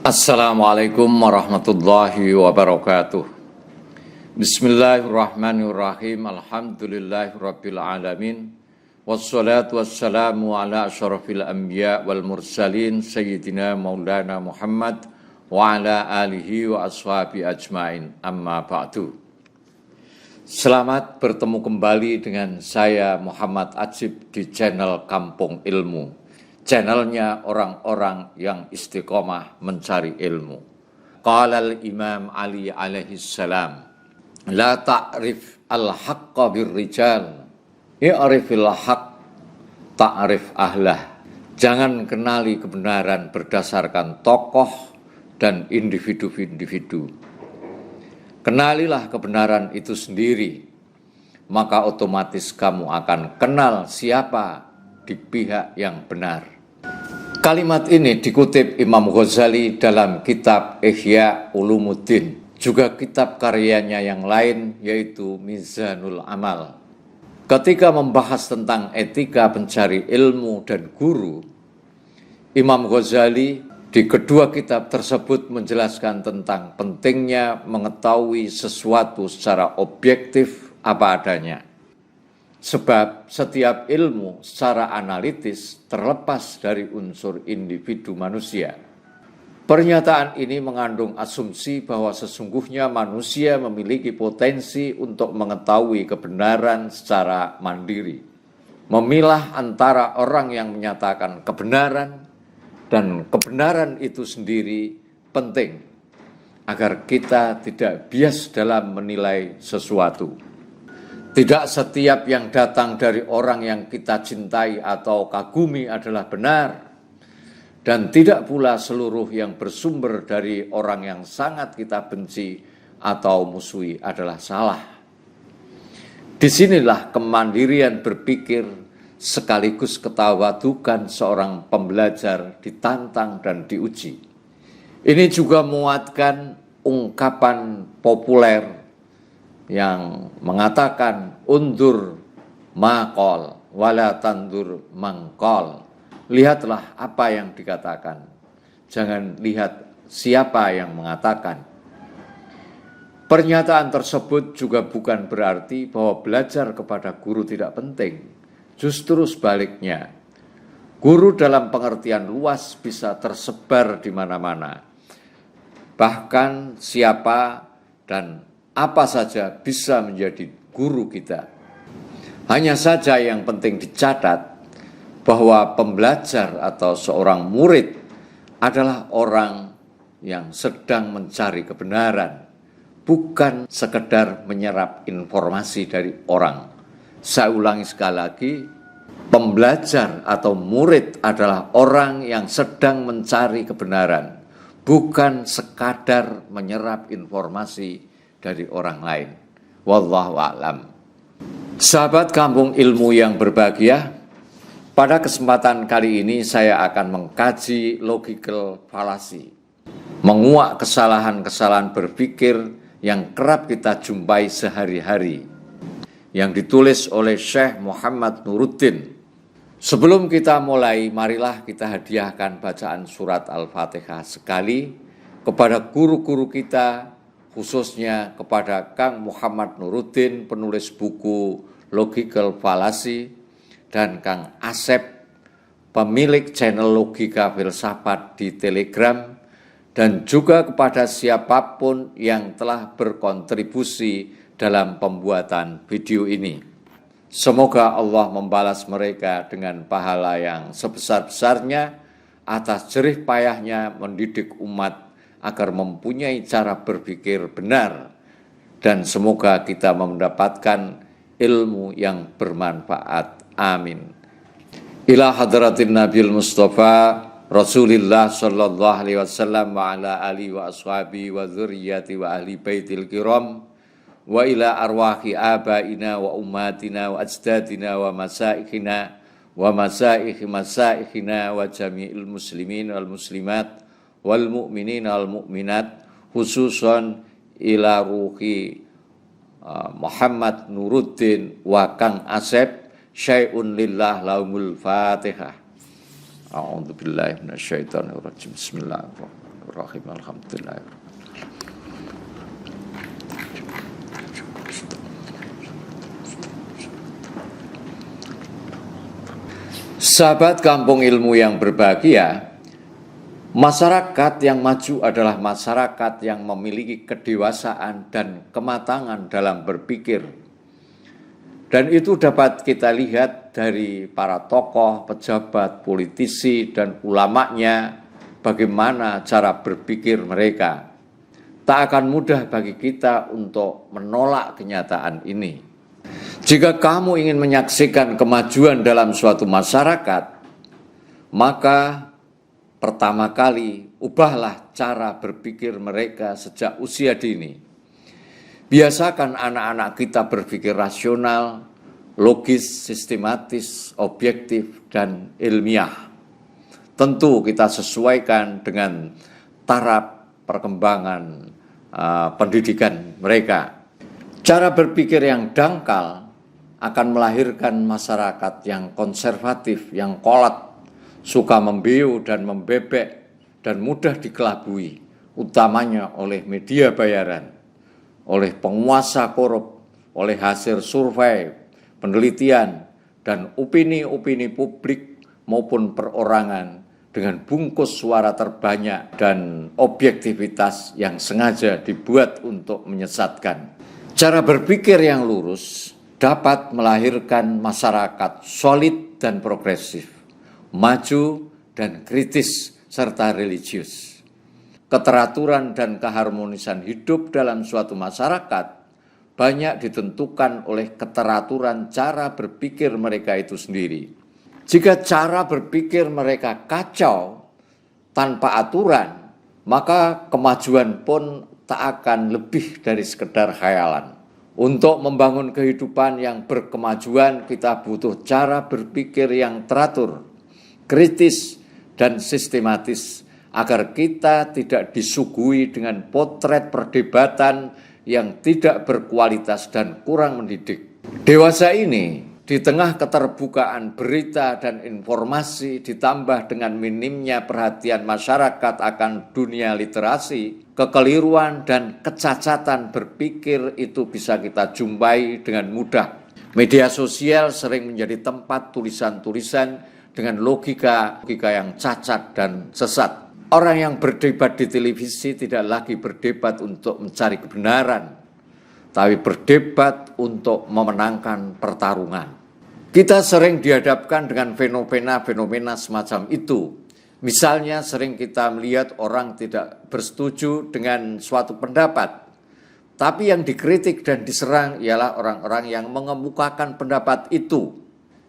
Assalamualaikum warahmatullahi wabarakatuh. Bismillahirrahmanirrahim. Alhamdulillahirabbil alamin. Wassalatu wassalamu ala asyrafil anbiya wal mursalin sayyidina maulana Muhammad wa ala alihi wa ashabi ajmain. Amma ba'du. Selamat bertemu kembali dengan saya Muhammad Ajib di channel Kampung Ilmu. Channelnya orang-orang yang istiqomah mencari ilmu. Qala al-Imam Ali alaihi salam, la ta'rif al-haqqa birrijal, i'rifil haqq ta'rif ahlah. Jangan kenali kebenaran berdasarkan tokoh dan individu-individu. Kenalilah kebenaran itu sendiri, maka otomatis kamu akan kenal siapa di pihak yang benar. Kalimat ini dikutip Imam Ghazali dalam kitab Ihya Ulumuddin, juga kitab karyanya yang lain yaitu Mizanul Amal. Ketika membahas tentang etika pencari ilmu dan guru, Imam Ghazali di kedua kitab tersebut menjelaskan tentang pentingnya mengetahui sesuatu secara objektif apa adanya. Sebab setiap ilmu secara analitis terlepas dari unsur individu manusia. Pernyataan ini mengandung asumsi bahwa sesungguhnya manusia memiliki potensi untuk mengetahui kebenaran secara mandiri. Memilah antara orang yang menyatakan kebenaran dan kebenaran itu sendiri penting agar kita tidak bias dalam menilai sesuatu. Tidak setiap yang datang dari orang yang kita cintai atau kagumi adalah benar, dan tidak pula seluruh yang bersumber dari orang yang sangat kita benci atau musuhi adalah salah. Disinilah kemandirian berpikir sekaligus ketawadukan seorang pembelajar ditantang dan diuji. Ini juga menguatkan ungkapan populer yang mengatakan undur maqal wala tandur mangqal. Lihatlah apa yang dikatakan, jangan lihat siapa yang mengatakan. Pernyataan tersebut juga bukan berarti bahwa belajar kepada guru tidak penting. Justru sebaliknya, guru dalam pengertian luas bisa tersebar di mana-mana. Bahkan siapa dan apa saja bisa menjadi guru kita. Hanya saja yang penting dicatat bahwa pembelajar atau seorang murid adalah orang yang sedang mencari kebenaran, bukan sekedar menyerap informasi dari orang. Saya ulangi sekali lagi, pembelajar atau murid adalah orang yang sedang mencari kebenaran, bukan sekadar menyerap informasi dari orang lain. Wallahu a'lam. Sahabat Kampung Ilmu yang berbahagia, pada kesempatan kali ini saya akan mengkaji logical fallacy, menguak kesalahan-kesalahan berpikir yang kerap kita jumpai sehari-hari, yang ditulis oleh Syekh Muhammad Nuruddin. Sebelum kita mulai, marilah kita hadiahkan bacaan surat Al-Fatihah sekali kepada guru-guru kita, khususnya kepada Kang Muhammad Nuruddin, penulis buku Logical Fallacy, dan Kang Asep, pemilik channel Logika Filsafat di Telegram, dan juga kepada siapapun yang telah berkontribusi dalam pembuatan video ini. Semoga Allah membalas mereka dengan pahala yang sebesar-besarnya atas jerih payahnya mendidik umat agar mempunyai cara berpikir benar, dan semoga kita mendapatkan ilmu yang bermanfaat. Amin. Ila hadratin Nabil Mustafa Rasulillah sallallahu alaihi wasallam wa ala alihi wa ashabihi wa dzurriyyati wa ahli baitil kiram, wa ila arwahi abaina wa ummatina wa ajdadina wa masaikhina wa masaikh masaikhina wa jami'il muslimin wal muslimat wal mu'minin wal mu'minat, khususan ila ruhi Muhammad Nuruddin wa Kang Asep, syai'un lillah lahumul Fatihah. A'udzubillahi minasyaitonir rajim. Bismillahirrahmanirrahim. Bismillahirrahmanirrahim. Alhamdulillah. Sahabat Kampung Ilmu yang berbahagia, masyarakat yang maju adalah masyarakat yang memiliki kedewasaan dan kematangan dalam berpikir. Dan itu dapat kita lihat dari para tokoh, pejabat, politisi, dan ulamanya, bagaimana cara berpikir mereka. Tak akan mudah bagi kita untuk menolak kenyataan ini. Jika kamu ingin menyaksikan kemajuan dalam suatu masyarakat, maka pertama kali, ubahlah cara berpikir mereka sejak usia dini. Biasakan anak-anak kita berpikir rasional, logis, sistematis, objektif, dan ilmiah. Tentu kita sesuaikan dengan taraf perkembangan pendidikan mereka. Cara berpikir yang dangkal akan melahirkan masyarakat yang konservatif, yang kolot, suka membiu dan membebek, dan mudah dikelabui, utamanya oleh media bayaran, oleh penguasa korup, oleh hasil survei, penelitian, dan opini-opini publik maupun perorangan dengan bungkus suara terbanyak dan objektivitas yang sengaja dibuat untuk menyesatkan. Cara berpikir yang lurus dapat melahirkan masyarakat solid dan progresif, maju dan kritis serta religius. Keteraturan dan keharmonisan hidup dalam suatu masyarakat banyak ditentukan oleh keteraturan cara berpikir mereka itu sendiri. Jika cara berpikir mereka kacau tanpa aturan, maka kemajuan pun tak akan lebih dari sekedar khayalan. Untuk membangun kehidupan yang berkemajuan, kita butuh cara berpikir yang teratur, kritis, dan sistematis, agar kita tidak disuguhi dengan potret perdebatan yang tidak berkualitas dan kurang mendidik. Dewasa ini, di tengah keterbukaan berita dan informasi ditambah dengan minimnya perhatian masyarakat akan dunia literasi, kekeliruan dan kecacatan berpikir itu bisa kita jumpai dengan mudah. Media sosial sering menjadi tempat tulisan-tulisan dengan logika yang cacat dan sesat. Orang yang berdebat di televisi tidak lagi berdebat untuk mencari kebenaran, tapi berdebat untuk memenangkan pertarungan. Kita sering dihadapkan dengan fenomena-fenomena semacam itu. Misalnya sering kita melihat orang tidak bersetuju dengan suatu pendapat, tapi yang dikritik dan diserang ialah orang-orang yang mengemukakan pendapat itu.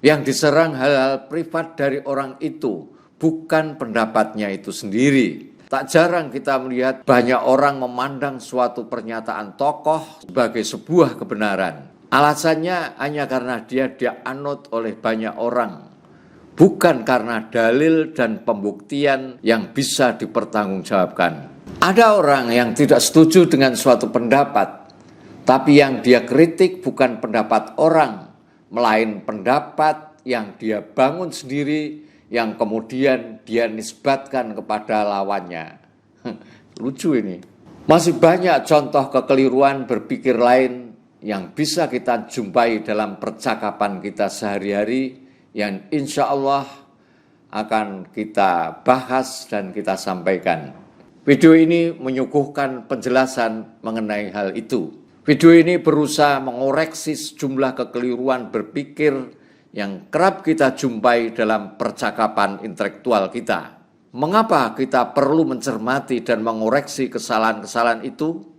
Yang diserang hal-hal privat dari orang itu, bukan pendapatnya itu sendiri. Tak jarang kita melihat banyak orang memandang suatu pernyataan tokoh sebagai sebuah kebenaran. Alasannya hanya karena dia dianut oleh banyak orang, bukan karena dalil dan pembuktian yang bisa dipertanggungjawabkan. Ada orang yang tidak setuju dengan suatu pendapat, tapi yang dia kritik bukan pendapat orang, melainkan pendapat yang dia bangun sendiri, yang kemudian dia nisbatkan kepada lawannya. Lucu ini. Masih banyak contoh kekeliruan berpikir lain yang bisa kita jumpai dalam percakapan kita sehari-hari, yang insya Allah akan kita bahas dan kita sampaikan. Video ini menyuguhkan penjelasan mengenai hal itu. Video ini berusaha mengoreksi sejumlah kekeliruan berpikir yang kerap kita jumpai dalam percakapan intelektual kita. Mengapa kita perlu mencermati dan mengoreksi kesalahan-kesalahan itu?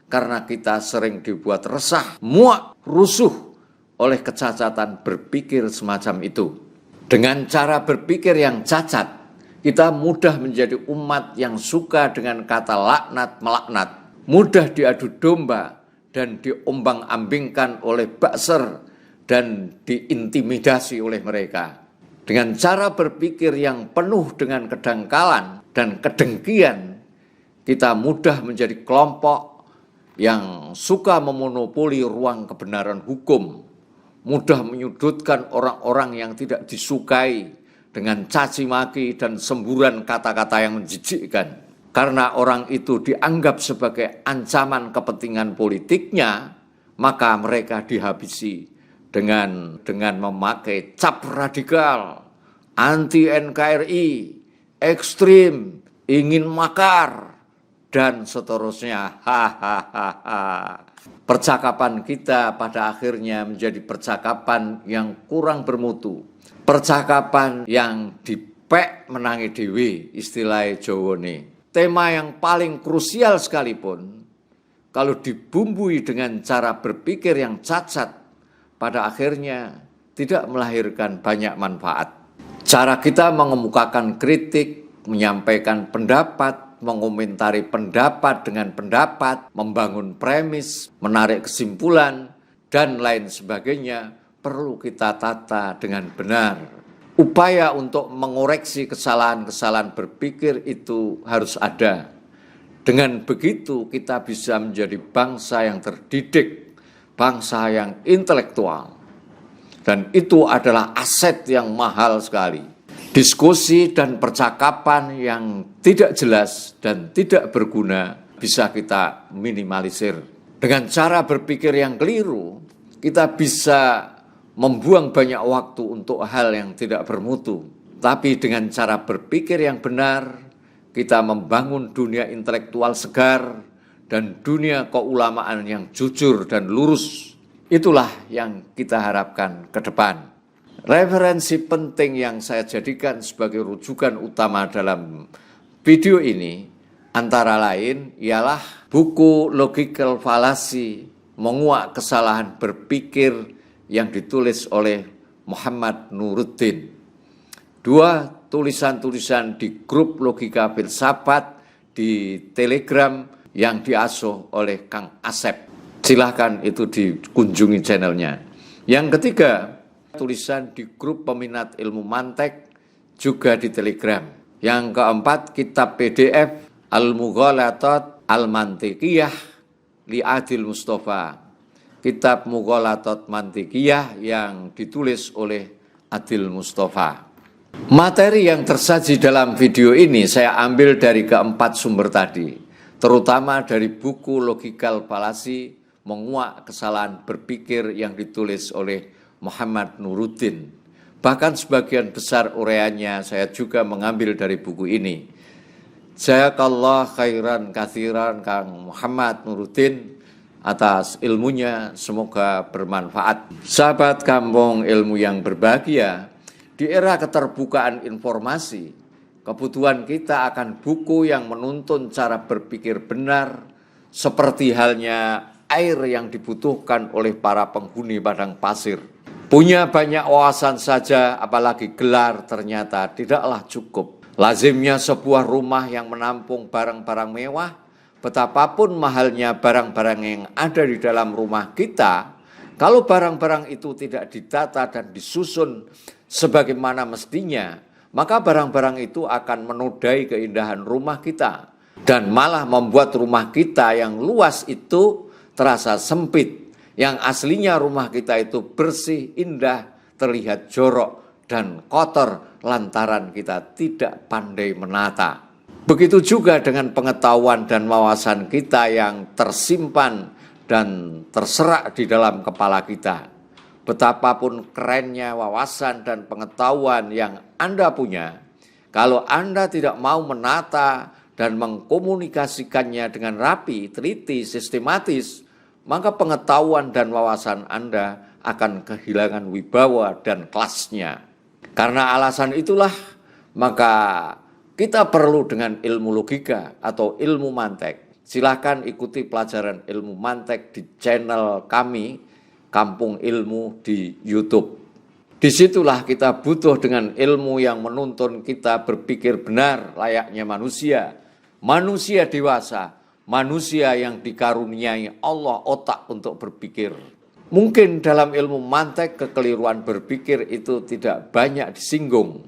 Karena kita sering dibuat resah, muak, rusuh oleh kecacatan berpikir semacam itu. Dengan cara berpikir yang cacat, kita mudah menjadi umat yang suka dengan kata laknat melaknat, mudah diadu domba dan diombang-ambingkan oleh bakser dan diintimidasi oleh mereka. Dengan cara berpikir yang penuh dengan kedangkalan dan kedengkian, kita mudah menjadi kelompok yang suka memonopoli ruang kebenaran hukum, mudah menyudutkan orang-orang yang tidak disukai dengan caci maki dan semburan kata-kata yang menjijikkan. karena orang itu dianggap sebagai ancaman kepentingan politiknya, maka mereka dihabisi dengan memakai cap radikal, anti NKRI, ekstrim, ingin makar, dan seterusnya. Percakapan kita pada akhirnya menjadi percakapan yang kurang bermutu, percakapan yang dipek menangi dewe, istilah Jawane. Tema yang paling krusial sekalipun, kalau dibumbui dengan cara berpikir yang cacat, pada akhirnya tidak melahirkan banyak manfaat. Cara kita mengemukakan kritik, menyampaikan pendapat, mengomentari pendapat dengan pendapat, membangun premis, menarik kesimpulan, dan lain sebagainya, perlu kita tata dengan benar. Upaya untuk mengoreksi kesalahan-kesalahan berpikir itu harus ada. Dengan begitu kita bisa menjadi bangsa yang terdidik, bangsa yang intelektual. Dan itu adalah aset yang mahal sekali. Diskusi dan percakapan yang tidak jelas dan tidak berguna bisa kita minimalisir. Dengan cara berpikir yang keliru, kita bisa membuang banyak waktu untuk hal yang tidak bermutu. Tapi dengan cara berpikir yang benar, kita membangun dunia intelektual segar dan dunia keulamaan yang jujur dan lurus. Itulah yang kita harapkan ke depan. Referensi penting yang saya jadikan sebagai rujukan utama dalam video ini antara lain ialah buku Logical Fallacy, Menguak Kesalahan Berpikir yang ditulis oleh Muhammad Nuruddin. 2 tulisan-tulisan di grup Logika Filsafat di Telegram yang diasuh oleh Kang Asep. Silahkan itu dikunjungi channelnya. Yang ketiga, tulisan di grup peminat ilmu mantek juga di Telegram. Yang keempat, kitab PDF Al-Mughalatat Al-Mantiqiyah li Adil Mustafa. Kitab Mughalatat Mantiqiyah yang ditulis oleh Adil Mustafa. Materi yang tersaji dalam video ini saya ambil dari keempat sumber tadi, terutama dari buku Logical Fallacy, Menguak Kesalahan Berpikir yang ditulis oleh Muhammad Nuruddin. Bahkan sebagian besar uraiannya saya juga mengambil dari buku ini. Jazakallah khairan katsiran Kang Muhammad Nuruddin atas ilmunya, semoga bermanfaat. Sahabat kampung ilmu yang berbahagia, di era keterbukaan informasi, kebutuhan kita akan buku yang menuntun cara berpikir benar, seperti halnya air yang dibutuhkan oleh para penghuni padang pasir. Punya banyak wawasan saja, apalagi gelar, ternyata tidaklah cukup. Lazimnya sebuah rumah yang menampung barang-barang mewah, betapapun mahalnya barang-barang yang ada di dalam rumah kita, kalau barang-barang itu tidak ditata dan disusun sebagaimana mestinya, maka barang-barang itu akan menodai keindahan rumah kita dan malah membuat rumah kita yang luas itu terasa sempit. Yang aslinya rumah kita itu bersih, indah, terlihat jorok dan kotor lantaran kita tidak pandai menata. Begitu juga dengan pengetahuan dan wawasan kita yang tersimpan dan terserak di dalam kepala kita. Betapapun kerennya wawasan dan pengetahuan yang Anda punya, kalau Anda tidak mau menata dan mengkomunikasikannya dengan rapi, teliti, sistematis, maka pengetahuan dan wawasan Anda akan kehilangan wibawa dan kelasnya. Karena alasan itulah, maka kita perlu dengan ilmu logika atau ilmu mantek. Silakan ikuti pelajaran ilmu mantek di channel kami, Kampung Ilmu di YouTube. Disitulah kita butuh dengan ilmu yang menuntun kita berpikir benar layaknya manusia. Manusia dewasa, manusia yang dikaruniai Allah otak untuk berpikir. Mungkin dalam ilmu mantek kekeliruan berpikir itu tidak banyak disinggung.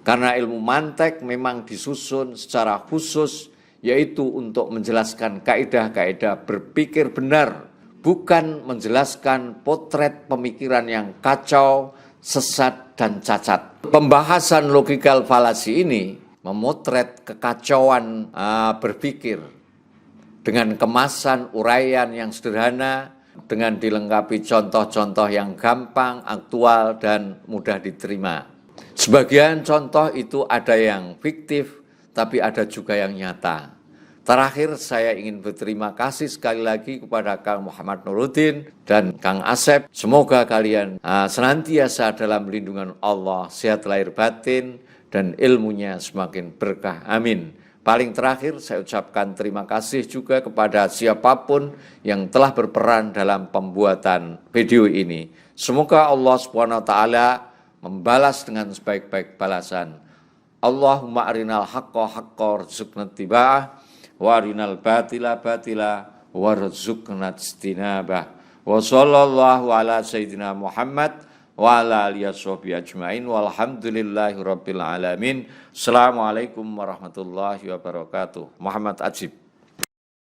Karena ilmu mantek memang disusun secara khusus, yaitu untuk menjelaskan kaidah-kaidah berpikir benar, bukan menjelaskan potret pemikiran yang kacau, sesat, dan cacat. Pembahasan logical fallacy ini memotret kekacauan berpikir dengan kemasan uraian yang sederhana, dengan dilengkapi contoh-contoh yang gampang, aktual, dan mudah diterima. Sebagian contoh itu ada yang fiktif, tapi ada juga yang nyata. Terakhir, saya ingin berterima kasih sekali lagi kepada Kang Muhammad Nuruddin dan Kang Asep. Semoga kalian senantiasa dalam lindungan Allah, sehat lahir batin, dan ilmunya semakin berkah. Amin. Paling terakhir, saya ucapkan terima kasih juga kepada siapapun yang telah berperan dalam pembuatan video ini. Semoga Allah SWT membalas dengan sebaik-baik balasan. Allahumma arinal haqqa haqqa warzuqna ittiba'ah wa arinal batila batila warzuqna ijtinabah. Wa sallallahu ala sayyidina Muhammad wa ala alihi washabihi ajmain walhamdulillahi rabbil alamin. Assalamualaikum warahmatullahi wabarakatuh. Muhammad Ajib.